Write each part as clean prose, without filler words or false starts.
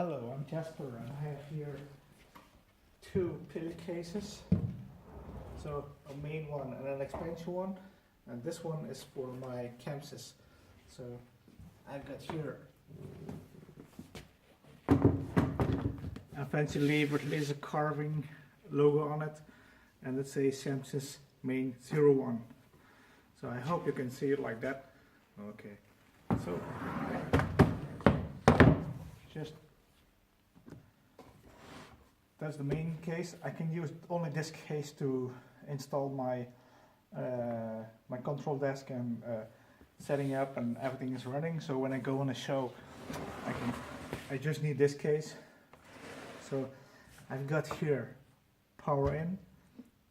Hello, I'm Jasper and I have here two pilicases. So a main one and an expansion one, and this one is for my Chamsys. So I've got here a fancy lever with laser carving logo on it, and it says Chamsys main 01. So I hope you can see it like that. Okay, so just that's the main case. I can use only this case to install my my control desk and setting up, and everything is running. So when I go on a show, I just need this case. So I've got here power in,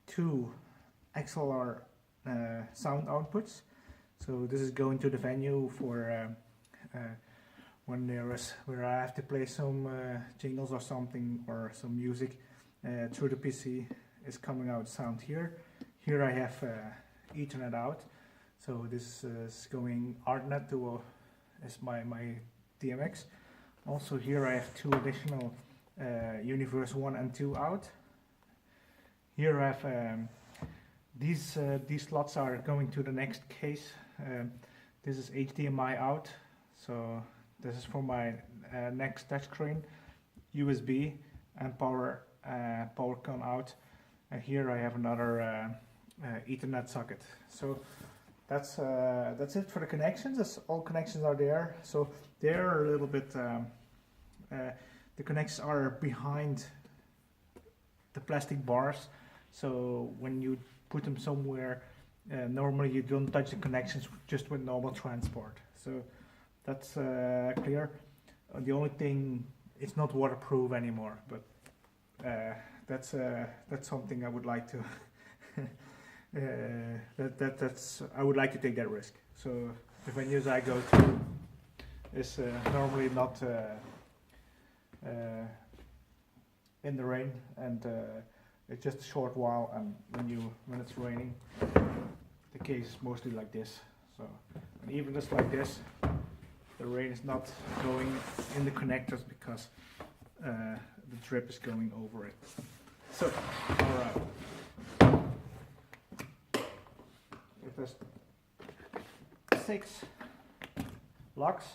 two XLR sound outputs. So this is going to the venue for when where I have to play some jingles or something, or some music through the PC. Is coming out sound here. Here I have Ethernet out, so this is going ArtNet to is my DMX. Also here I have two additional Universe 1 and 2 out. Here I have these slots are going to the next case. This is HDMI out, so this is for my next touchscreen, USB and power con out. And here I have another Ethernet socket. So that's it for the connections. All connections are there. So they're a little bit. The connections are behind the plastic bars. So when you put them somewhere, normally you don't touch the connections just with normal transport. So that's clear. The only thing, it's not waterproof anymore, but that's something I would like to I would like to take that risk. So the venues I go to is normally not in the rain, and it's just a short while, and when it's raining, the case is mostly like this. So, and even just like this, the rain is not going in the connectors because the drip is going over it. So, alright. If there's 6 locks,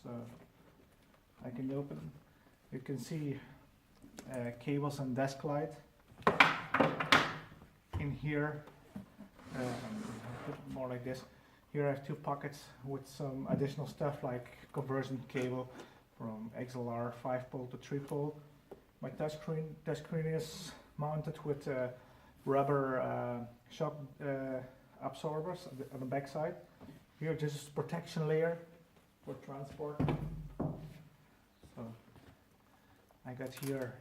so I can open them. You can see cables and desk light in here. Put it more like this. Here I have 2 pockets with some additional stuff like conversion cable from XLR 5-pole to 3-pole. My touchscreen is mounted with rubber shock absorbers on the back side. Here this is protection layer for transport. So I got here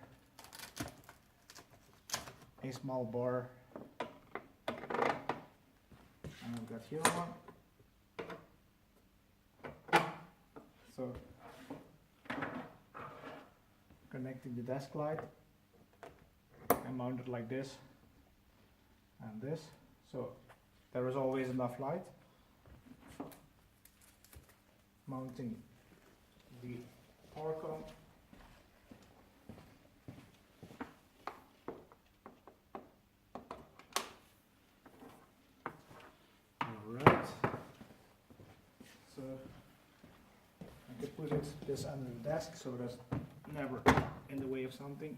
a small bar, and I've got here one. So connecting the desk light, I mount it like this and this, so there is always enough light. Mounting the power con. Alright, so I could put this under the desk so that's never in the way of something.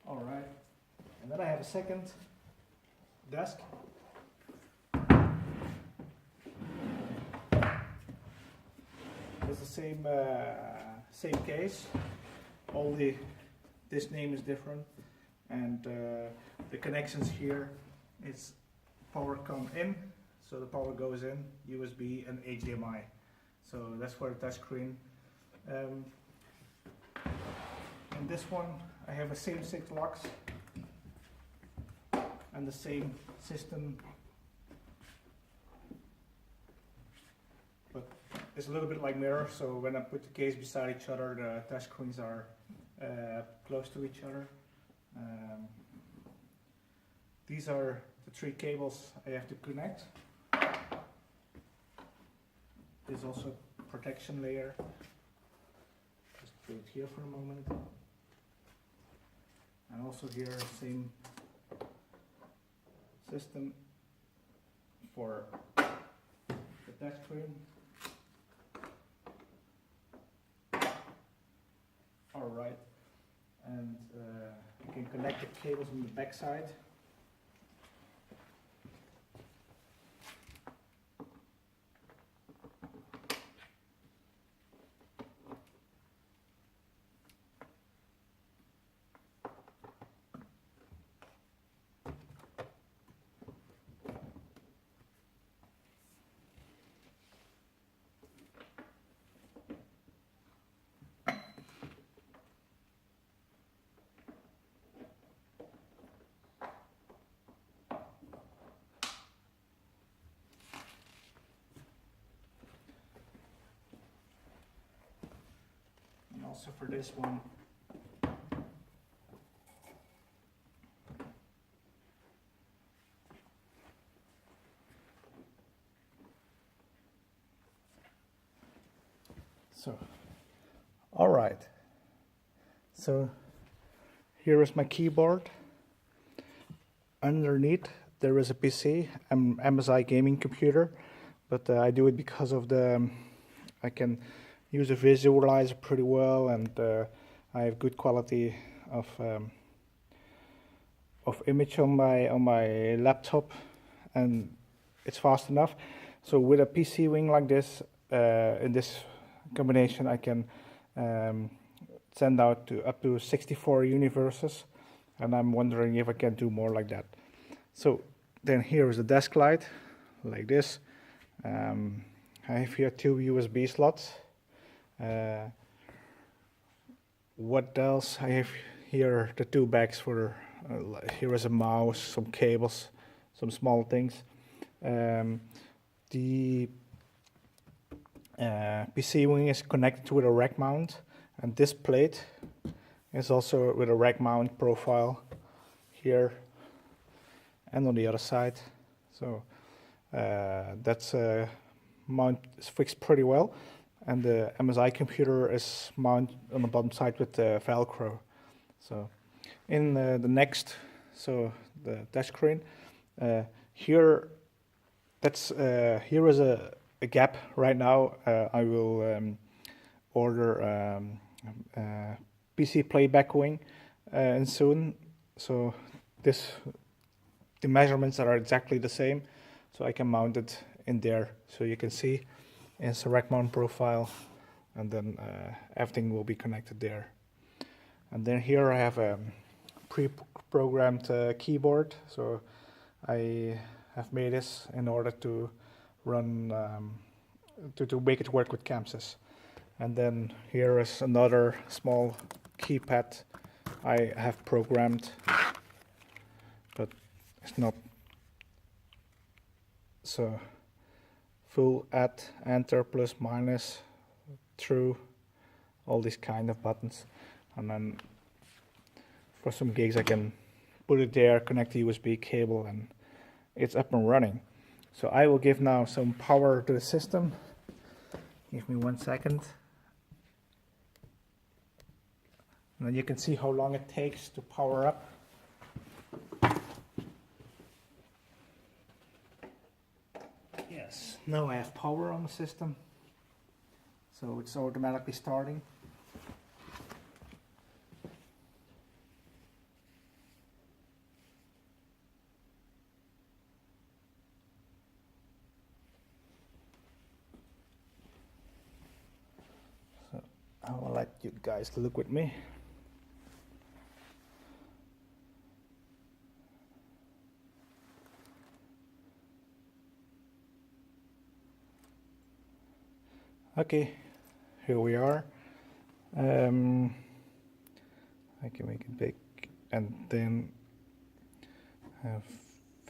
Alright, and then I have a second desk. It's the same case, only this name is different, and the connections here is power come in, so the power goes in, USB and HDMI. So that's for the touchscreen. In this one I have the same 6 locks and the same system, but it's a little bit like mirror, so when I put the case beside each other, the touchscreens are close to each other. These are the 3 cables I have to connect. There's also protection layer. Just put it here for a moment. And also here, same system for the touchscreen. Alright, and you can connect the cables on the back side. Also for this one, so all right, so here is my keyboard. Underneath there is a PC, MSI gaming computer, but I do it because of the I can use a visualizer pretty well, and I have good quality of image on my laptop, and it's fast enough. So with a PC wing like this, in this combination, I can send out to up to 64 universes, and I'm wondering if I can do more like that. So then here is the desk light, like this. I have here 2 USB slots. What else? I have here the 2 bags for, here is a mouse, some cables, some small things. The PC wing is connected with a rack mount, and this plate is also with a rack mount profile here and on the other side. So that's mount is fixed pretty well. And the MSI computer is mounted on the bottom side with Velcro. So in the next, so the touchscreen, here is a gap right now. I will order PC playback wing and soon. So the measurements are exactly the same, so I can mount it in there, so you can see. It's a rack mount profile, and then everything will be connected there. And then here I have a pre-programmed keyboard, so I have made this in order to run to make it work with Chamsys. And then here is another small keypad I have programmed, but it's not so. Full, add, enter, plus, minus, through, all these kind of buttons. And then for some gigs I can put it there, connect the USB cable, and it's up and running. So I will give now some power to the system. Give me 1 second. And then you can see how long it takes to power up. Yes, now I have power on the system, so it's automatically starting. So I will let you guys look with me. Okay, here we are. I can make it big, and then have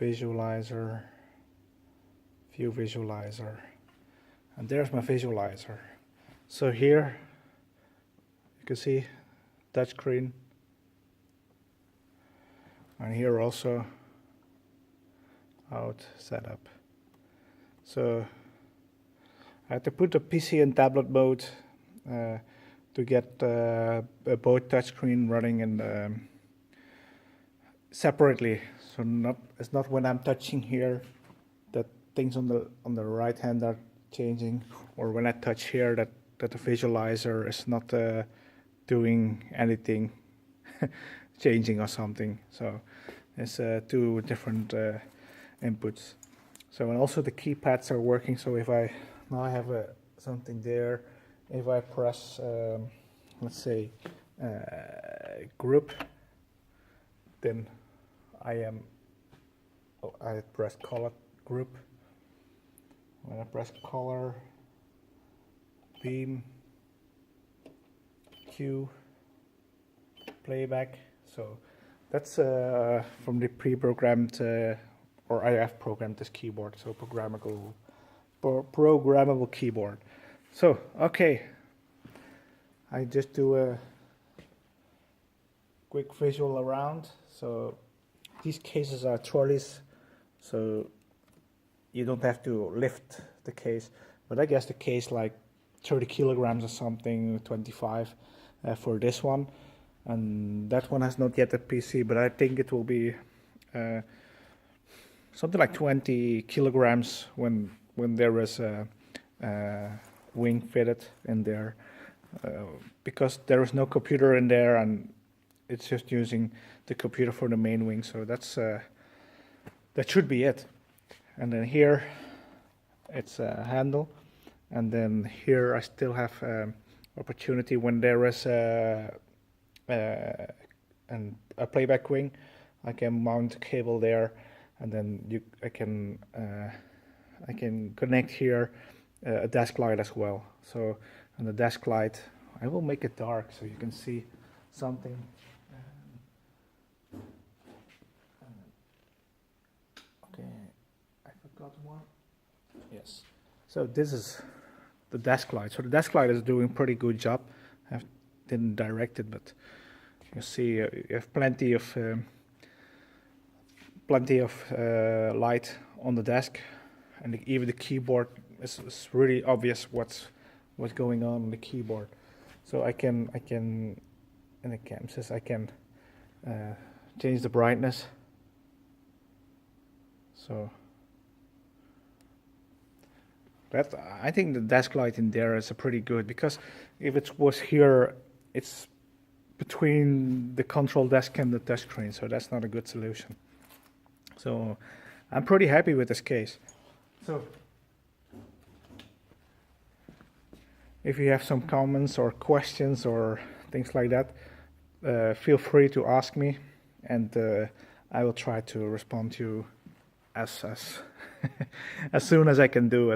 visualizer, view visualizer, and there's my visualizer. So here you can see touchscreen, and here also out setup. So I had to put the PC in tablet mode to get both touchscreen running and separately. So it's not when I'm touching here that things on the right hand are changing, or when I touch here that the visualizer is not doing anything changing or something. So it's two different inputs. So, and also the keypads are working. So if I now I have something there, if I press let's say group, then I press color group. When I press color, beam, Q, playback. So that's from the pre-programmed, or I have programmed this keyboard, so programmable keyboard. So, okay, I just do a quick visual around. So these cases are trolleys, so you don't have to lift the case, but I guess the case like 30 kilograms or something, 25 for this one, and that one has not yet a PC, but I think it will be something like 20 kilograms when there is a wing fitted in there, because there is no computer in there and it's just using the computer for the main wing. So that's that should be it. And then here it's a handle, and then here I still have opportunity when there is a playback wing. I can mount a cable there, and then I can connect here a desk light as well. So on the desk light, I will make it dark so you can see something. Okay, I forgot one. Yes. So this is the desk light. So the desk light is doing pretty good job. I didn't direct it, but you see you have plenty of light on the desk, and even the keyboard is really obvious what's going on the keyboard. So I can in the Chamsys I can change the brightness. So that, I think the desk light in there is a pretty good, because if it was here, it's between the control desk and the touchscreen, so that's not a good solution. So I'm pretty happy with this case. So if you have some comments or questions or things like that, feel free to ask me, and I will try to respond to you as as soon as I can do,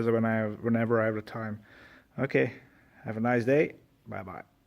whenever I have the time. Okay, have a nice day. Bye bye.